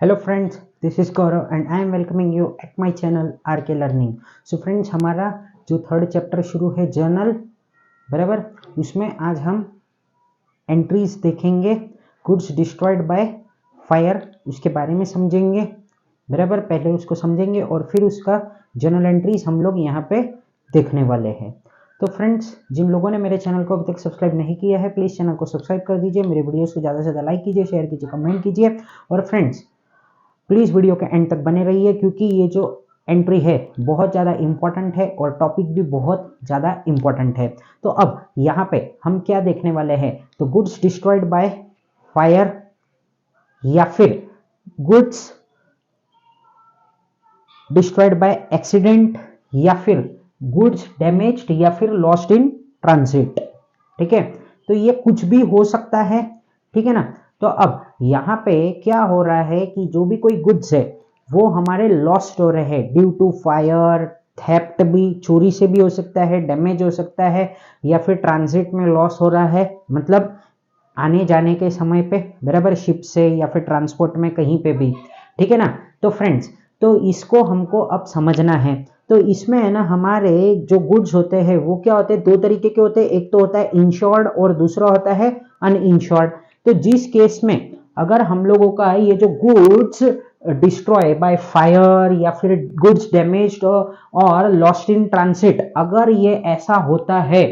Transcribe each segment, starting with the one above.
Hello friends, this is Gaurav and I am welcoming you at my channel are के learning. So friends, हमारा जो third chapter शुरू है journal, बराबर, उसमें आज हम एंट्रीज देखेंगे। गुड्स डिस्ट्रॉयड बाय फायर, उसके बारे में समझेंगे, बराबर। पहले उसको समझेंगे और फिर उसका जर्नल एंट्रीज हम लोग यहाँ पे देखने वाले हैं। तो फ्रेंड्स, जिन लोगों ने मेरे चैनल को अभी तक सब्सक्राइब नहीं किया है, प्लीज़ चैनल को सब्सक्राइब कर दीजिए, मेरे वीडियोस को ज़्यादा से ज़्यादा लाइक कीजिए, शेयर कीजिए, कमेंट कीजिए। और फ्रेंड्स, प्लीज़ वीडियो के एंड तक बने रहिए, क्योंकि ये जो एंट्री है बहुत ज़्यादा इंपॉर्टेंट है और टॉपिक भी बहुत ज़्यादा इंपॉर्टेंट है। तो अब यहाँ पे हम क्या देखने वाले हैं, तो गुड्स डिस्ट्रॉयड बाय फायर, या फिर गुड्स डिस्ट्रॉयड बाय एक्सीडेंट, या फिर गुड्स डैमेज्ड, या फिर लॉस्ट इन ट्रांजिट। ठीक है, तो ये कुछ भी हो सकता है, ठीक है ना। तो अब यहाँ पे क्या हो रहा है कि जो भी कोई गुड्स है वो हमारे लॉस्ट हो रहे हैं ड्यू टू फायर, थेफ्ट, भी चोरी से भी हो सकता है, डैमेज हो सकता है, या फिर ट्रांजिट में लॉस हो रहा है, मतलब आने जाने के समय पे, बराबर, शिप से या फिर ट्रांसपोर्ट में कहीं पे भी, ठीक है ना। तो फ्रेंड्स, तो इसको हमको अब समझना है। तो इसमें है ना, हमारे जो गुड्स होते हैं वो क्या होते हैं, दो तरीके के होते हैं। एक तो होता है इंश्योर्ड और दूसरा होता है अनइंश्योर्ड। तो जिस केस में अगर हम लोगों का ये जो गुड्स डिस्ट्रॉय बाय फायर या फिर गुड्स डैमेज्ड और लॉस्ट इन ट्रांसिट, अगर ये ऐसा होता है,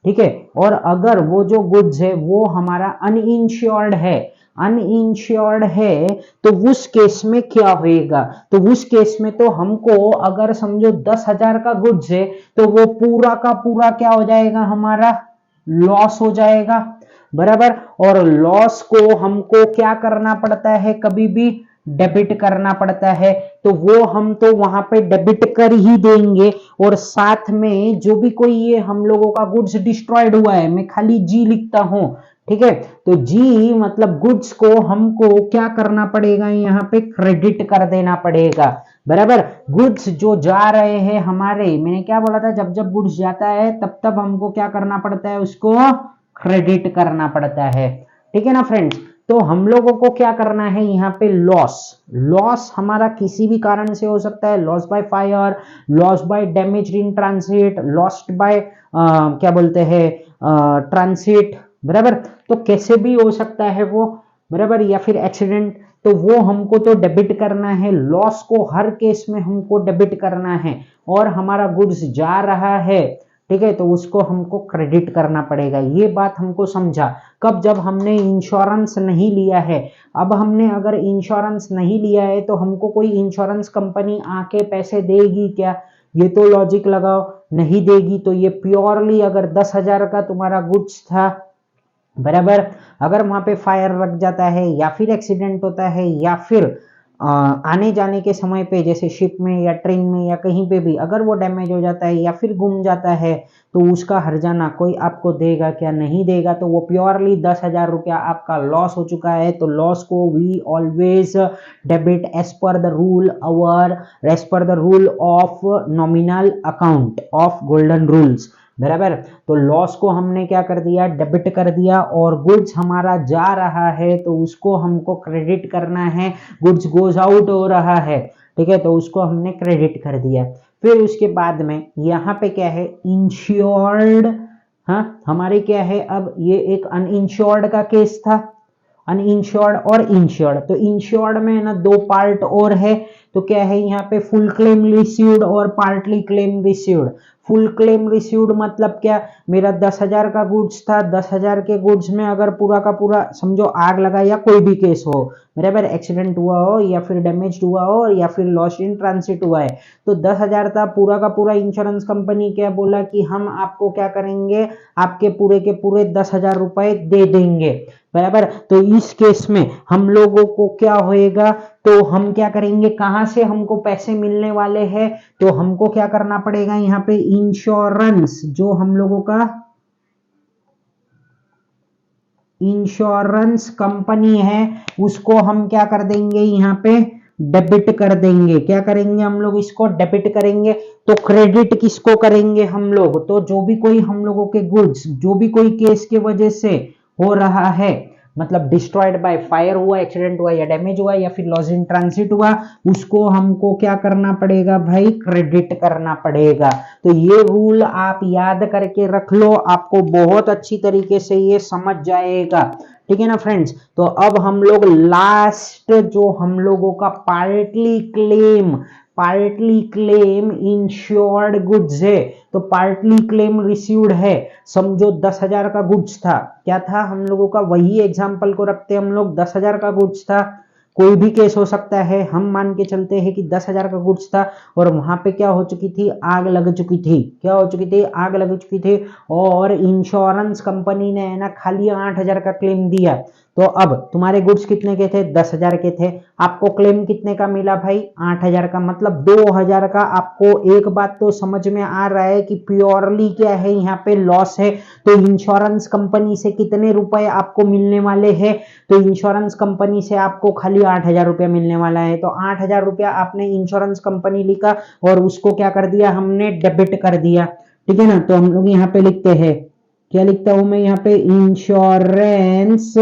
ठीक है, और अगर वो जो गुड्स है वो हमारा अनइंश्योर्ड है, तो उस केस में क्या होएगा, तो उस केस में तो हमको, अगर समझो 10,000 का गुड्स है, तो वो पूरा का पूरा क्या हो जाएगा, हमारा लॉस हो जाएगा, बराबर। और लॉस को हमको क्या करना पड़ता है, कभी भी डेबिट करना पड़ता है, तो वो हम तो वहां पे डेबिट कर ही देंगे। और साथ में जो भी कोई ये हम लोगों का गुड्स डिस्ट्रॉयड हुआ है, मैं खाली जी लिखता हूं, ठीक है, तो जी मतलब गुड्स को हमको क्या करना पड़ेगा, यहाँ पे क्रेडिट कर देना पड़ेगा, बराबर। गुड्स जो जा रहे हैं हमारे, मैंने क्या बोला था, जब जब गुड्स जाता है तब तब हमको क्या करना पड़ता है, उसको क्रेडिट करना पड़ता है, ठीक है ना फ्रेंड्स। तो हम लोगों को क्या करना है, यहाँ पे लॉस हमारा किसी भी कारण से हो सकता है, loss by fire, loss by damage in transit, lost by क्या बोलते हैं ट्रांसिट, बराबर। तो कैसे भी हो सकता है वो, बराबर, या फिर एक्सीडेंट, तो वो हमको तो डेबिट करना है, लॉस को हर केस में हमको डेबिट करना है। और हमारा गुड्स जा रहा है, ठीक है, तो उसको हमको क्रेडिट करना पड़ेगा। ये बात हमको समझा कब, जब हमने इंश्योरेंस नहीं लिया है। अब हमने अगर इंश्योरेंस नहीं लिया है तो हमको कोई इंश्योरेंस कंपनी आके पैसे देगी क्या, ये तो लॉजिक लगाओ, नहीं देगी। तो ये प्योरली, अगर 10,000 का तुम्हारा गुड्स था, बराबर, अगर वहां पे फायर लग जाता है या फिर एक्सीडेंट होता है या फिर आने जाने के समय पे, जैसे शिप में या ट्रेन में या कहीं पे भी, अगर वो डैमेज हो जाता है या फिर गुम जाता है, तो उसका हर्जाना कोई आपको देगा क्या, नहीं देगा। तो वो प्योरली 10,000 रुपया आपका लॉस हो चुका है। तो लॉस को we always debit as per the rule as per the rule of nominal account of golden rules, बराबर। तो लॉस को हमने क्या कर दिया, डेबिट कर दिया। और गुड्स हमारा जा रहा है तो उसको हमको क्रेडिट करना है, गुड्स गोज आउट हो रहा है, ठीक है, तो उसको हमने क्रेडिट कर दिया। फिर उसके बाद में यहाँ पे क्या है, इंश्योर्ड, हाँ, हमारे क्या है, अब ये एक अनइंश्योर्ड का केस था, अनइंश्योर्ड और इंश्योर्ड। तो इंश्योर्ड में ना दो पार्ट और है, तो क्या है, यहाँ पे फुल क्लेम रिसीव्ड और partly claim received. Full claim received मतलब क्या, मेरा 10,000 का गुड्स था, 10,000 के गुड्स में अगर पूरा का पूरा समझो आग लगा या कोई भी केस हो, बराबर, एक्सीडेंट हुआ हो या फिर डैमेज हुआ हो या फिर लॉस्ट इन ट्रांसिट हुआ है, तो 10,000 था, पूरा का पूरा इंश्योरेंस कंपनी क्या बोला कि हम आपको क्या करेंगे, आपके पूरे के पूरे 10,000 रुपए दे देंगे, बराबर। तो इस केस में हम लोगों को क्या होएगा, तो हम क्या करेंगे, कहां से हमको पैसे मिलने वाले हैं, तो हमको क्या करना पड़ेगा, यहाँ पे इंश्योरेंस, जो हम लोगों का इंश्योरेंस कंपनी है, उसको हम क्या कर देंगे, यहाँ पे डेबिट कर देंगे। क्या करेंगे हम लोग, इसको डेबिट करेंगे। तो क्रेडिट किसको करेंगे हम लोग, तो जो भी कोई हम लोगों के गुड्स, जो भी कोई केस के वजह से हो रहा है, मतलब डिस्ट्रॉयड बाय फायर हुआ, एक्सीडेंट हुआ या डैमेज हुआ या फिर लॉस इन ट्रांसिट हुआ, उसको हमको क्या करना पड़ेगा भाई, क्रेडिट करना पड़ेगा। तो ये रूल आप याद करके रख लो, आपको बहुत अच्छी तरीके से ये समझ जाएगा। ठीक है ना फ्रेंड्स। तो अब हम लोग लास्ट जो हम लोगों का पार्टली क्लेम इंश्योर्ड गुड्स है। तो पार्टली क्लेम रिसीव्ड है, समझो 10,000 का गुड्स था, क्या था हम लोगों का, वही एग्जांपल को रखते हम लोग, 10,000 का गुड्स था, कोई भी केस हो सकता है, हम मान के चलते हैं कि 10,000 का गुड्स था और वहां पे क्या हो चुकी थी, आग लग चुकी थी, क्या हो चुकी थी, आग लग चुकी थी और इंश्योरेंस कंपनी ने है ना खाली 8,000 का क्लेम दिया। तो अब तुम्हारे गुड्स कितने के थे, 10,000 के थे, आपको क्लेम कितने का मिला भाई, 8,000 का, मतलब 2,000 का। आपको एक बात तो समझ में आ रहा है कि प्योरली क्या है यहाँ पे, लॉस है। तो इंश्योरेंस कंपनी से कितने रुपए आपको मिलने वाले हैं, तो इंश्योरेंस कंपनी से आपको खाली 8,000 रुपया मिलने वाला है। तो 8,000 रुपया आपने इंश्योरेंस कंपनी लिखा और उसको क्या कर दिया हमने, डेबिट कर दिया। ठीक है ना। तो हम लोग यहाँ पे लिखते हैं, क्या लिखता हूं मैं यहाँ पे, इंश्योरेंस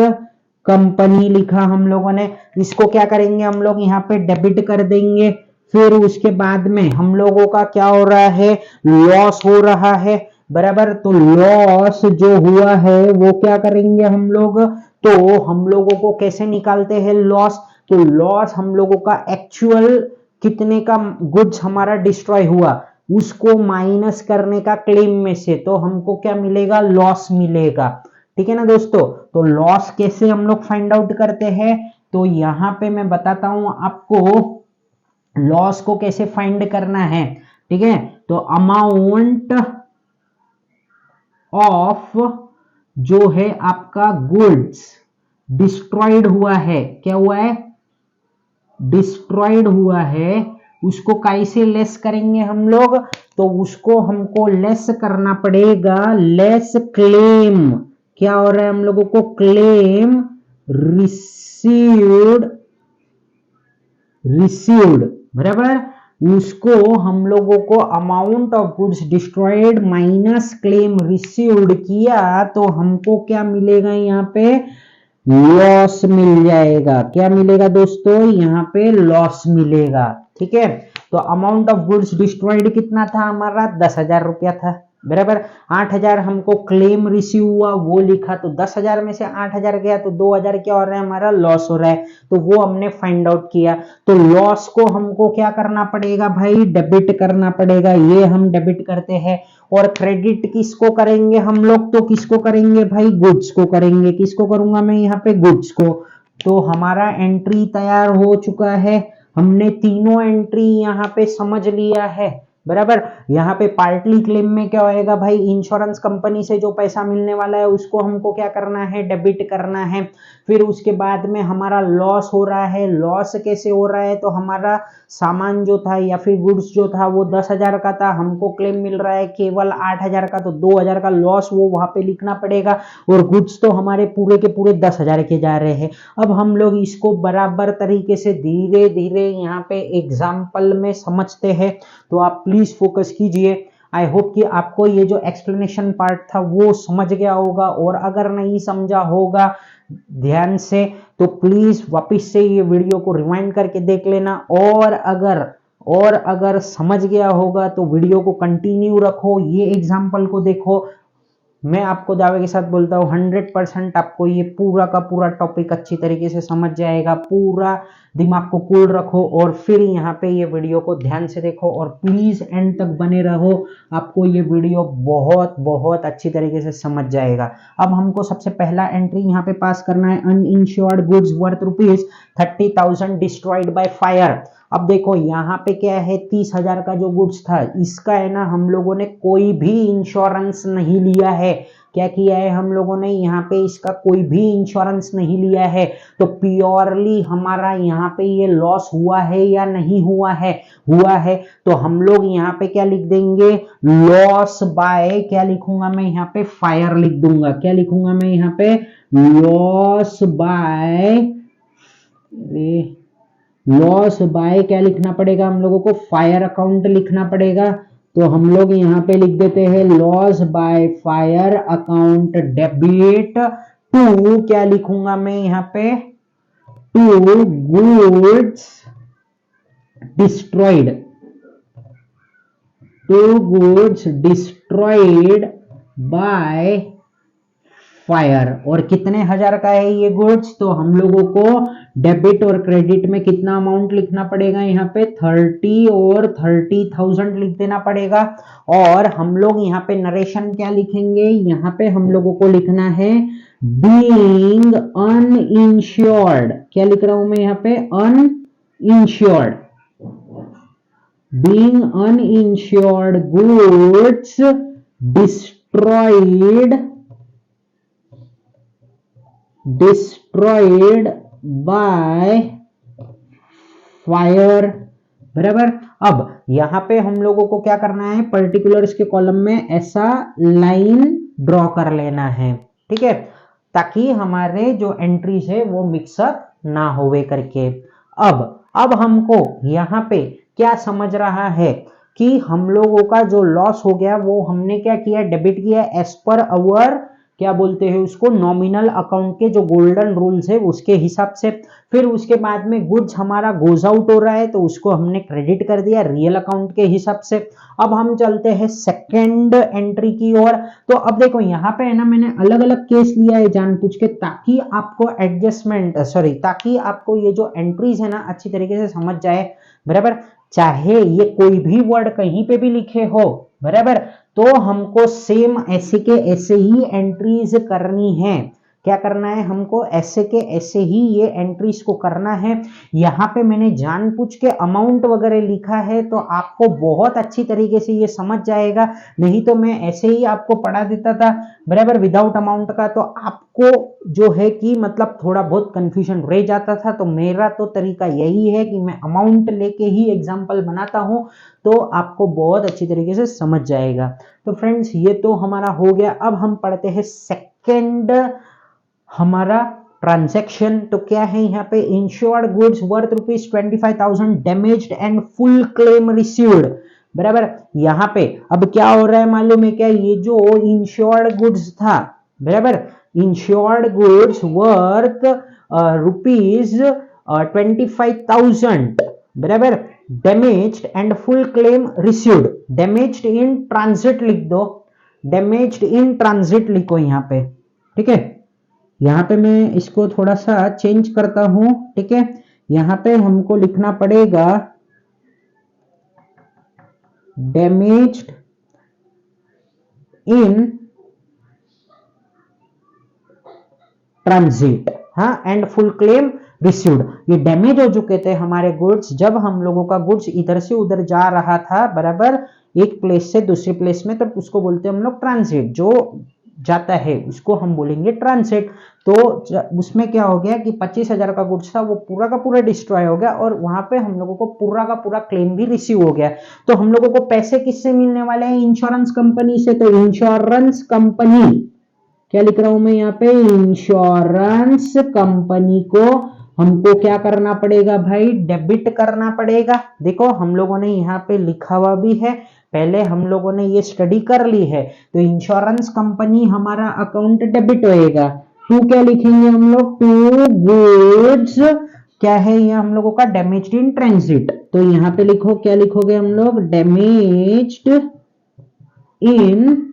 कंपनी लिखा हम लोगों ने, इसको क्या करेंगे हम लोग यहाँ पे डेबिट कर देंगे। फिर उसके बाद में हम लोगों का क्या हो रहा है, लॉस हो रहा है, बराबर। तो लॉस जो हुआ है वो क्या करेंगे हम लोग, तो हम लोगों को कैसे निकालते हैं लॉस, तो लॉस हम लोगों का एक्चुअल कितने का गुड्स हमारा डिस्ट्रॉय हुआ उसको माइनस करने का क्लेम में से, तो हमको क्या मिलेगा, लॉस मिलेगा। ठीक है ना दोस्तों। तो लॉस कैसे हम लोग फाइंड आउट करते हैं, तो यहां पे मैं बताता हूं आपको लॉस को कैसे फाइंड करना है। ठीक है। तो अमाउंट ऑफ जो है आपका गुड्स डिस्ट्रॉयड हुआ है, क्या हुआ है, डिस्ट्रॉयड हुआ है, उसको कैसे लेस करेंगे हम लोग, तो उसको हमको लेस करना पड़ेगा, लेस क्लेम, क्या हो रहा है हम लोगों को, क्लेम रिसीव्ड, बराबर। उसको हम लोगों को amount of goods destroyed minus claim received किया, तो हमको क्या मिलेगा यहाँ पे, लॉस मिल जाएगा। क्या मिलेगा दोस्तों, यहाँ पे लॉस मिलेगा। ठीक है। तो अमाउंट ऑफ गुड्स डिस्ट्रॉयड कितना था हमारा, 10,000 रुपया था, बराबर। 8,000 हमको क्लेम रिसीव हुआ वो लिखा, तो 10,000 में से 8,000 गया तो 2,000 क्या हो रहा है हमारा, लॉस हो रहा है, तो वो हमने फाइंड आउट किया। तो लॉस को हमको क्या करना पड़ेगा भाई, डेबिट करना पड़ेगा, ये हम डेबिट करते हैं। और क्रेडिट किसको करेंगे हम लोग, तो किसको करेंगे भाई, गुड्स को करेंगे। किसको करूंगा मैं यहाँ पे, गुड्स को। तो हमारा एंट्री तैयार हो चुका है, हमने तीनों एंट्री यहाँ पे समझ लिया है, बराबर। यहाँ पे पार्टली क्लेम में क्या होएगा भाई, इंश्योरेंस कंपनी से जो पैसा मिलने वाला है उसको हमको क्या करना है, डेबिट करना है। फिर उसके बाद में हमारा लॉस हो रहा है, लॉस कैसे हो रहा है, तो हमारा सामान जो था या फिर गुड्स जो था वो 10,000 का था, हमको क्लेम मिल रहा है केवल 8,000 का, तो 2,000 का लॉस वो वहां पे लिखना पड़ेगा, और गुड्स तो हमारे पूरे के पूरे 10,000 के जा रहे हैं। अब हम लोग इसको बराबर तरीके से धीरे धीरे यहाँ पे एग्जाम्पल में समझते हैं, तो आप प्लीज फोकस कीजिए। आई होप कि आपको ये जो एक्सप्लेनेशन पार्ट था वो समझ गया होगा, और अगर नहीं समझा होगा ध्यान से तो प्लीज वापस से ये वीडियो को रिवाइंड करके देख लेना, और अगर समझ गया होगा तो वीडियो को कंटिन्यू रखो, ये एग्जाम्पल को देखो। मैं आपको दावे के साथ बोलता हूँ 100% आपको ये पूरा का पूरा टॉपिक अच्छी तरीके से समझ जाएगा। पूरा दिमाग को कूल रखो और फिर यहाँ पे ये वीडियो को ध्यान से देखो, और प्लीज एंड तक बने रहो, आपको ये वीडियो बहुत बहुत अच्छी तरीके से समझ जाएगा। अब हमको सबसे पहला एंट्री यहाँ पे पास करना है, uninsured goods worth ₹30,000 destroyed by fire. अब देखो यहाँ पे क्या है, 30,000 का जो गुड्स था इसका है ना हम लोगों ने कोई भी इंश्योरेंस नहीं लिया है। क्या किया है हम लोगों ने, यहाँ पे इसका कोई भी इंश्योरेंस नहीं लिया है, तो प्योरली हमारा यहाँ पे ये लॉस हुआ है या नहीं हुआ है, हुआ है। तो हम लोग यहाँ पे क्या लिख देंगे, लॉस बाय, क्या लिखूंगा मैं यहाँ पे, फायर लिख दूंगा। क्या लिखूंगा मैं यहाँ पे, लॉस बाय, लॉस बाय क्या लिखना पड़ेगा हम लोगों को, फायर अकाउंट लिखना पड़ेगा। तो हम लोग यहाँ पे लिख देते हैं loss by fire account debit to क्या लिखूंगा मैं यहाँ पे, to goods destroyed, to goods destroyed by fire. और कितने हजार का है ये गुड्स, तो हम लोगों को डेबिट और क्रेडिट में कितना अमाउंट लिखना पड़ेगा, यहाँ पे 30 और 30,000 लिख देना पड़ेगा। और हम लोग यहाँ पे नरेशन क्या लिखेंगे, यहाँ पे हम लोगों को लिखना है बीइंग अनइंश्योर्ड। क्या लिख रहा हूं मैं यहाँ पे, uninsured, being uninsured goods destroyed by fire. बराबर। अब यहां पे हम लोगों को क्या करना है, पर्टिकुलर्स के कॉलम में ऐसा लाइन ड्रॉ कर लेना है, ठीक है, ताकि हमारे जो एंट्रीज है वो मिक्सअप ना होवे करके। अब हमको यहाँ पे क्या समझ रहा है कि हम लोगों का जो लॉस हो गया वो हमने क्या किया, डेबिट किया एज पर अवर, क्या बोलते हैं उसको, नॉमिनल अकाउंट के जो गोल्डन रूल्स है उसके हिसाब से। फिर उसके बाद में गुड्स हमारा गोज आउट हो रहा है तो उसको हमने क्रेडिट कर दिया रियल अकाउंट के हिसाब से। अब हम चलते हैं सेकंड एंट्री की ओर। तो अब देखो यहाँ पे है ना, मैंने अलग अलग केस लिया है जानबूझ के, ताकि आपको एडजस्टमेंट ताकि आपको ये जो एंट्रीज है ना अच्छी तरीके से समझ जाए। बराबर। चाहे ये कोई भी वर्ड कहीं पे भी लिखे हो, बराबर, तो हमको सेम ऐसे के ऐसे ही एंट्रीज करनी है। क्या करना है हमको, ऐसे के ऐसे ही ये एंट्रीज को करना है। यहाँ पे मैंने जानबूझ के अमाउंट वगैरह लिखा है तो आपको बहुत अच्छी तरीके से ये समझ जाएगा, नहीं तो मैं ऐसे ही आपको पढ़ा देता था, बराबर, विदाउट अमाउंट का, तो आपको जो है कि मतलब थोड़ा बहुत कंफ्यूजन रह जाता था। तो मेरा तो तरीका यही है कि मैं अमाउंट लेके ही एग्जाम्पल बनाता हूं, तो आपको बहुत अच्छी तरीके से समझ जाएगा। तो फ्रेंड्स ये तो हमारा हो गया। अब हम पढ़ते हैं सेकेंड हमारा ट्रांजैक्शन। तो क्या है यहाँ पे, insured goods worth ₹25,000 damaged and full claim received. बराबर। यहाँ पे अब क्या हो रहा है मालूम है क्या, ये जो इंश्योर्ड गुड्स था, बराबर, इंश्योर्ड गुड्स वर्थ ₹25,000, बराबर, damaged and full claim received. Damaged in transit लिख दो, डैमेज्ड इन ट्रांजिट लिखो यहाँ पे, ठीक है। यहाँ पे मैं इसको थोड़ा सा चेंज करता हूं, ठीक है। यहाँ पे हमको लिखना पड़ेगा डैमेज्ड इन ट्रांजिट, हाँ, एंड फुल क्लेम रिसीव्ड। ये डैमेज हो चुके थे हमारे गुड्स जब हम लोगों का गुड्स इधर से उधर जा रहा था, बराबर, एक प्लेस से दूसरी प्लेस में, तब उसको बोलते हैं हम लोग ट्रांजिट। जो जाता है उसको हम बोलेंगे ट्रांजिट। तो उसमें क्या हो गया कि 25,000 का गुड्स था वो पूरा का पूरा डिस्ट्रॉय हो गया और वहां पे हम लोगों को पूरा का पूरा क्लेम भी रिसीव हो गया। तो हम लोगों को पैसे किससे मिलने वाले हैं, इंश्योरेंस कंपनी से। तो इंश्योरेंस कंपनी, क्या लिख रहा हूं मैं यहाँ पे, इंश्योरेंस कंपनी को हमको क्या करना पड़ेगा भाई, डेबिट करना पड़ेगा। देखो हम लोगों ने यहाँ पे लिखा हुआ भी है, पहले हम लोगों ने ये स्टडी कर ली है। तो इंश्योरेंस कंपनी हमारा अकाउंट डेबिट होएगा। टू क्या लिखेंगे हम लोग, टू गुड्स, क्या है ये हम लोगों का, डैमेज्ड इन ट्रांजिट। तो यहाँ पे लिखो, क्या लिखोगे हम लोग, डैमेज्ड इन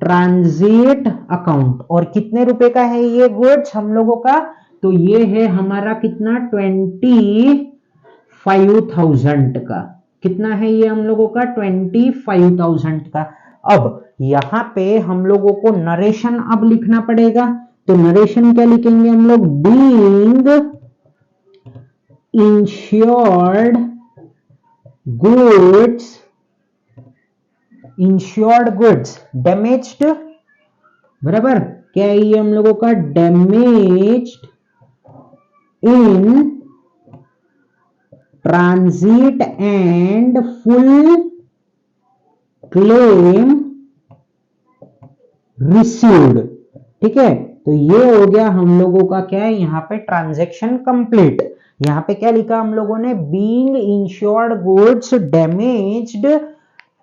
ट्रांजिट अकाउंट। और कितने रुपए का है ये गुड्स हम लोगों का, तो ये है हमारा कितना, 25,000 का। कितना है ये हम लोगों का, 25,000 का। अब यहां पे हम लोगों को नरेशन अब लिखना पड़ेगा। तो नरेशन क्या लिखेंगे हम लोग, being insured goods, insured goods damaged, बराबर, क्या है ये हम लोगों का, damaged in transit and full claim received. ठीक है, तो ये हो गया हम लोगों का क्या है, यहाँ पे ट्रांजैक्शन कंप्लीट। यहाँ पे क्या लिखा हम लोगों ने, being insured goods damaged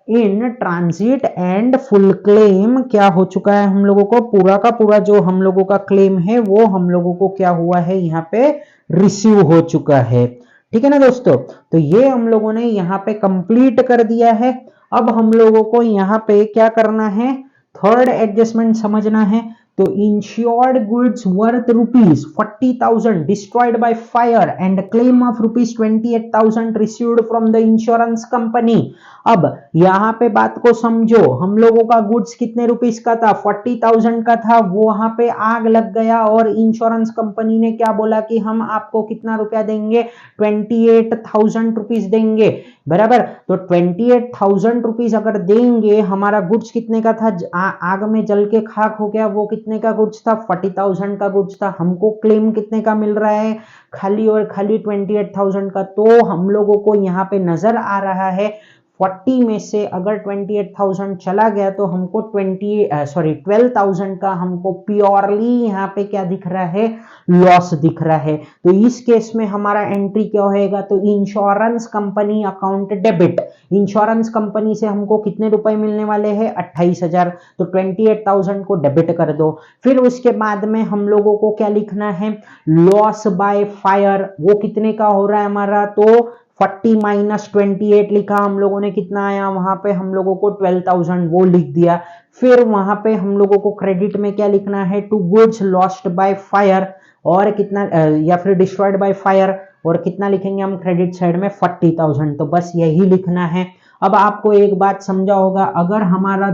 in transit and full claim क्या हो चुका है हम लोगों को, पूरा का पूरा जो हम लोगों का क्लेम है वो हम लोगों को क्या हुआ है यहाँ पे रिसीव हो चुका है। ठीक है ना दोस्तों, तो ये हम लोगों ने यहाँ पे कंप्लीट कर दिया है। अब हम लोगों को यहाँ पे क्या करना है, थर्ड एडजस्टमेंट समझना है। तो insured goods worth rupees 40,000 destroyed by fire and claim of rupees 28,000 received from the insurance company. अब यहाँ पे बात को समझो, हम लोगों का गुड्स कितने रुपीस का था, 40,000 का था, वो वहां पे आग लग गया और इंश्योरेंस कंपनी ने क्या बोला कि हम आपको कितना रुपया देंगे, 28,000 रुपीस देंगे, बराबर। तो 28,000 रुपीस अगर देंगे, हमारा गुड्स कितने का था, आग में जल के खाक हो गया, वो कितने का गुड्स था, 40,000 का गुड्स था, हमको क्लेम कितने का मिल रहा है, खाली और खाली 28,000 का। तो हम लोगों को यहाँ पे नजर आ रहा है 40 में से अगर 28,000 चला गया तो हमको 12,000 का हमको प्योरली यहाँ पे क्या दिख रहा है, लॉस दिख रहा है। तो इस केस में हमारा एंट्री क्या होएगा, तो insurance company account debit, insurance company से हमको कितने रुपए मिलने वाले हैं, 28,000, तो 28,000 को डेबिट कर दो। फिर उसके बाद में हम लोगों को क्या लिखना है, लॉस बाय फायर, वो कितने का हो रहा है हमारा, तो 40 माइनस 28 लिखा हम लोगों ने, कितना आया वहां पे हम लोगों को 12,000, वो लिख दिया। फिर वहां पे हम लोगों को क्रेडिट में क्या लिखना है, to goods lost by fire, और कितना या फिर डिस्ट्रॉयड बाय फायर, और कितना लिखेंगे हम क्रेडिट साइड में, 40,000। तो बस यही लिखना है। अब आपको एक बात समझा होगा, अगर हमारा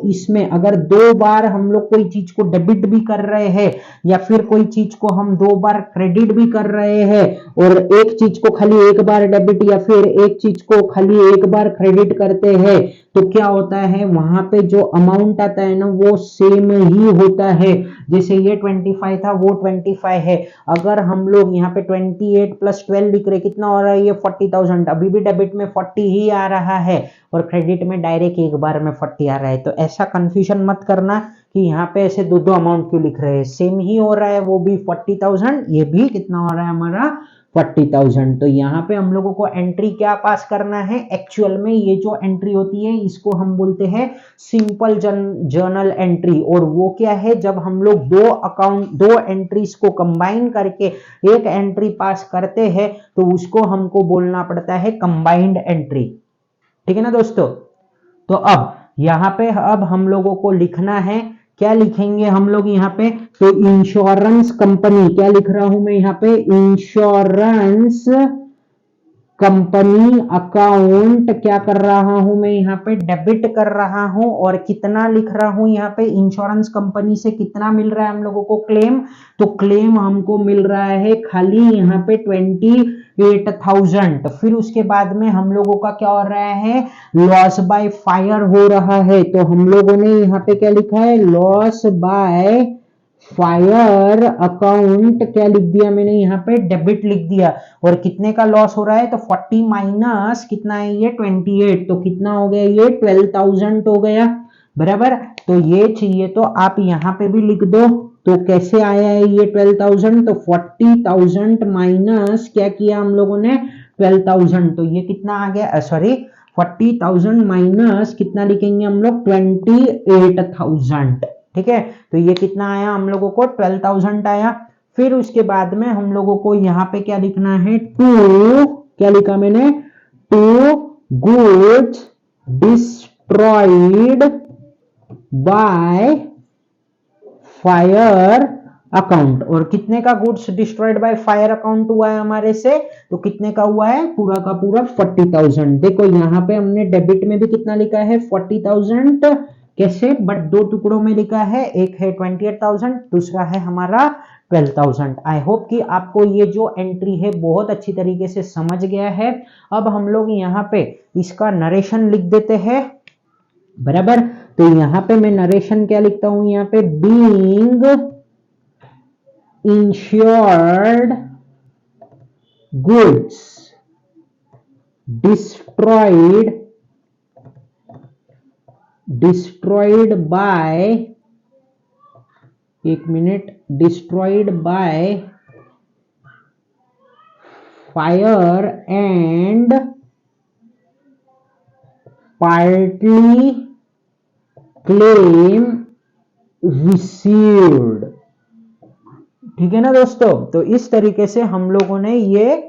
इसमें अगर 2 बार हम लोग कोई चीज को डेबिट भी कर रहे हैं या फिर कोई चीज को हम 2 बार क्रेडिट भी कर रहे हैं और एक चीज को खाली एक बार डेबिट या फिर एक चीज को खाली एक बार क्रेडिट करते हैं, तो क्या होता है वहां पे जो अमाउंट आता है ना वो सेम ही होता है। जैसे ये 25 था, वो 25 है। अगर हम लोग यहाँ पे 28 प्लस 12 लिख रहे, कितना हो रहा है, ये 40,000, अभी भी डेबिट में 40 ही आ रहा है और क्रेडिट में डायरेक्ट एक बार में 40 आ रहा है। तो ऐसा कंफ्यूजन मत करना कि यहाँ पे ऐसे दो अमाउंट क्यों लिख रहे हैं, सेम ही हो रहा है, वो भी 40,000, ये भी कितना हो रहा है हमारा, 40,000। तो यहाँ पे हम लोगों को एंट्री क्या पास करना है, एक्चुअल में ये जो एंट्री होती है इसको हम बोलते हैं सिंपल जर्नल एंट्री। और वो क्या है, जब हम लोग दो एंट्रीज को कंबाइन करके एक एंट्री पास करते हैं तो उसको हमको बोलना पड़ता है कंबाइंड एंट्री। ठीक है ना दोस्तों। तो अब यहाँ पे अब हम लोगों को लिखना है, क्या लिखेंगे हम लोग यहाँ पे, तो इंश्योरेंस कंपनी, क्या लिख रहा हूं मैं यहाँ पे, इंश्योरेंस कंपनी अकाउंट क्या कर रहा हूं मैं यहाँ पे, डेबिट कर रहा हूं। और कितना लिख रहा हूं यहाँ पे, इंश्योरेंस कंपनी से कितना मिल रहा है हम लोगों को क्लेम, तो क्लेम हमको मिल रहा है खाली यहाँ पे 28,000। फिर उसके बाद में हम लोगों का क्या हो रहा है, लॉस बाय फायर हो रहा है। तो हम लोगों ने यहाँ पे क्या लिखा है, लॉस बाय फायर अकाउंट क्या लिख दिया मैंने यहाँ पे, डेबिट लिख दिया। और कितने का लॉस हो रहा है, तो 40 माइनस कितना है ये 28, तो कितना हो गया ये 12,000 हो गया, बराबर। तो ये चाहिए तो आप यहाँ पे भी लिख दो। तो कैसे आया है ये 12,000, तो 40,000 माइनस क्या किया हम लोगों ने, 12,000, तो ये कितना आ गया, सॉरी 40,000 माइनस कितना लिखेंगे हम लोग, 28,000। ठीक है, तो ये कितना आया हम लोगों को, 12,000 आया। फिर उसके बाद में हम लोगों को यहाँ पे क्या लिखना है, टू, क्या लिखा मैंने, to goods destroyed by fire account. और कितने का goods destroyed by fire account हुआ है हमारे से, तो कितने का हुआ है, पूरा का पूरा 40,000। देखो यहाँ पे हमने डेबिट में भी कितना लिखा है, 40,000, कैसे, बट दो टुकड़ों में लिखा है, एक है 28,000, दूसरा है हमारा 12,000। आई होप कि आपको ये जो एंट्री है बहुत अच्छी तरीके से समझ गया है। अब हम लोग यहाँ पे इसका नरेशन लिख देते हैं, बराबर। तो यहाँ पे मैं नरेशन क्या लिखता हूं यहाँ पे, being insured goods destroyed by, एक minute, destroyed by fire and partly claim received. ठीक है ना दोस्तों, तो इस तरीके से हम लोगों ने ये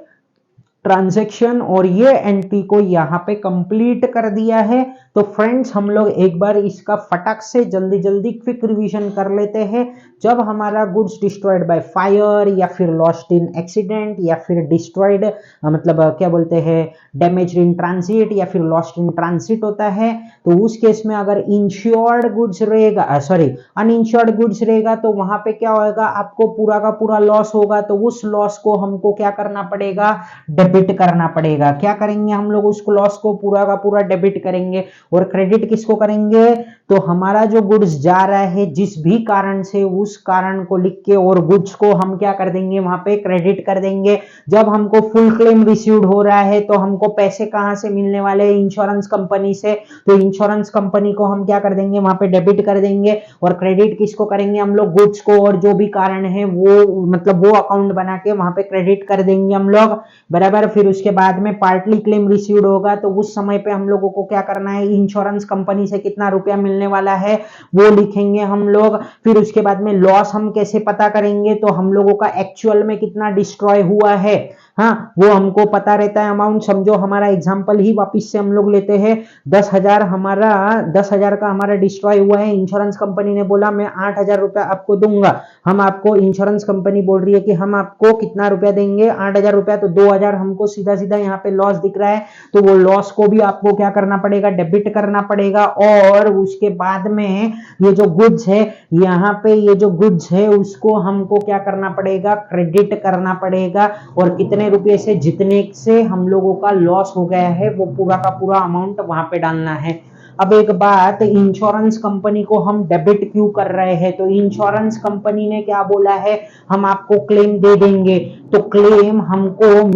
ट्रांजैक्शन और ये एंट्री को यहां पे कंप्लीट कर दिया है। तो फ्रेंड्स हम लोग एक बार इसका फटाक से जल्दी जल्दी क्विक रिवीजन कर लेते हैं। जब हमारा गुड्स डिस्ट्रॉयड बाय फायर या फिर लॉस्ट इन एक्सीडेंट या फिर डिस्ट्रॉयड मतलब क्या बोलते हैं डैमेज इन ट्रांजिट या फिर लॉस्ट इन ट्रांजिट होता है, तो उस केस में अगर इंश्योर्ड गुड्स रहेगा सॉरी अनइंश्योर्ड गुड्स रहेगा तो वहां पे क्या होगा, आपको पूरा का पूरा लॉस होगा। तो उस लॉस को हमको क्या करना पड़ेगा, डेबिट करना पड़ेगा। क्या करेंगे हम लोग, उसको लॉस को पूरा का पूरा डेबिट करेंगे। और क्रेडिट किसको करेंगे, तो हमारा जो गुड्स जा रहा है जिस भी कारण से, उस कारण को लिख के और गुड्स को हम क्या कर देंगे, वहां पे क्रेडिट कर देंगे। जब हमको फुल क्लेम रिसीव्ड हो रहा है तो हमको पैसे कहां से मिलने वाले हैं, इंश्योरेंस कंपनी से। तो इंश्योरेंस कंपनी को हम क्या कर देंगे, वहां पे डेबिट कर देंगे। और क्रेडिट किसको करेंगे हम लोग, गुड्स को, और जो भी कारण है वो मतलब वो अकाउंट बना के वहां पे क्रेडिट कर देंगे हम लोग, बराबर। फिर उसके बाद में पार्टली क्लेम रिसीव्ड होगा तो उस समय पे हम लोगों को क्या करना है, इंश्योरेंस कंपनी से कितना रुपया मिलने वाला है वो लिखेंगे हम लोग। फिर उसके बाद में लॉस हम कैसे पता करेंगे, तो हम लोगों का एक्चुअल में कितना डिस्ट्रॉय हुआ है, हाँ वो हमको पता रहता है अमाउंट। समझो हमारा एग्जांपल ही वापिस से हम लोग लेते हैं, 10,000 हमारा 10,000 का हमारा डिस्ट्रॉय हुआ है। इंश्योरेंस कंपनी ने बोला मैं 8,000 रुपया आपको दूंगा। हम आपको, इंश्योरेंस कंपनी बोल रही है कि हम आपको कितना रुपया देंगे, 8,000 रुपया। तो 2,000 हमको सीधा सीधा यहाँ पे लॉस दिख रहा है, तो वो लॉस को भी आपको क्या करना पड़ेगा, डेबिट करना पड़ेगा। और उसके बाद में ये जो गुड्स है, यहाँ पे ये जो गुड्स है उसको हमको क्या करना पड़ेगा, क्रेडिट करना पड़ेगा। और कितने रुपए से, जितने से हम लोगों का लॉस हो गया है वो पूरा का पूरा अमाउंट वहां पे डालना है। अब एक बात, इंश्योरेंस कंपनी को हम डेबिट क्यों कर रहे हैं, तो इंश्योरेंस कंपनी ने क्या बोला है, हम आपको क्लेम दे देंगे। तो क्लेम हमको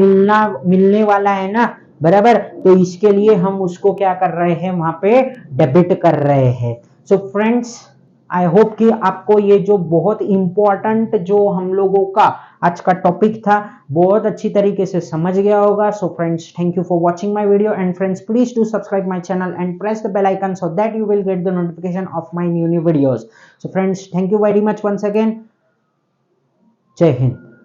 मिलने वाला है ना, बराबर। तो इसके लिए हम उसको क्या कर रहे हैं, वहां पे डेबिट कर रहे हैं। सो फ्रेंड्स आई होप कि आपको ये जो बहुत इंपॉर्टेंट जो हम लोगों का आज का टॉपिक था बहुत अच्छी तरीके से समझ गया होगा। So friends thank you for watching my video and friends please do subscribe my channel and press the bell icon so that you will get the notification of my new videos. So friends thank you very much once again. जय हिंद।